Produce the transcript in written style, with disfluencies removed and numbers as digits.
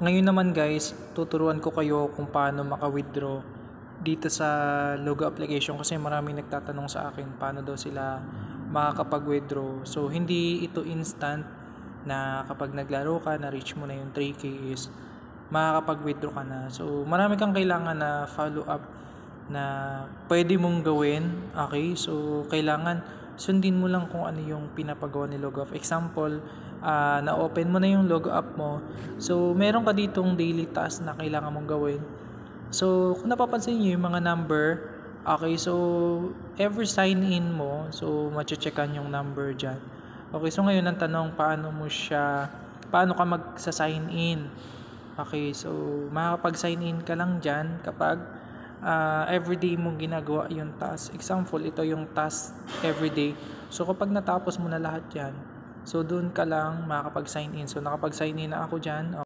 Ngayon naman guys, tuturuan ko kayo kung paano maka-withdraw dito sa Logo application kasi maraming nagtatanong sa akin paano daw sila makakapag-withdraw. So hindi ito instant na kapag naglaro ka, na-reach mo na yung 3K is makakapag-withdraw ka na. So marami kang kailangan na follow up na pwede mong gawin. Okay, so kailangan sundin mo lang kung ano yung pinapagawa ni Logo App. Example, na-open mo na yung Logo App mo. So meron ka ditong daily task na kailangan mong gawin. So kung napapansin niyo yung mga number, okay, so every sign in mo, so mache-checkan yung number dyan. Okay, so ngayon ang tanong, paano ka magsa-sign in? Okay, so makakapag-sign in ka lang dyan kapag everyday mong ginagawa yung task. Example, ito yung task everyday. So kapag natapos mo na lahat yan, so doon ka lang makakapag-sign in. So nakapag-sign in na ako dyan.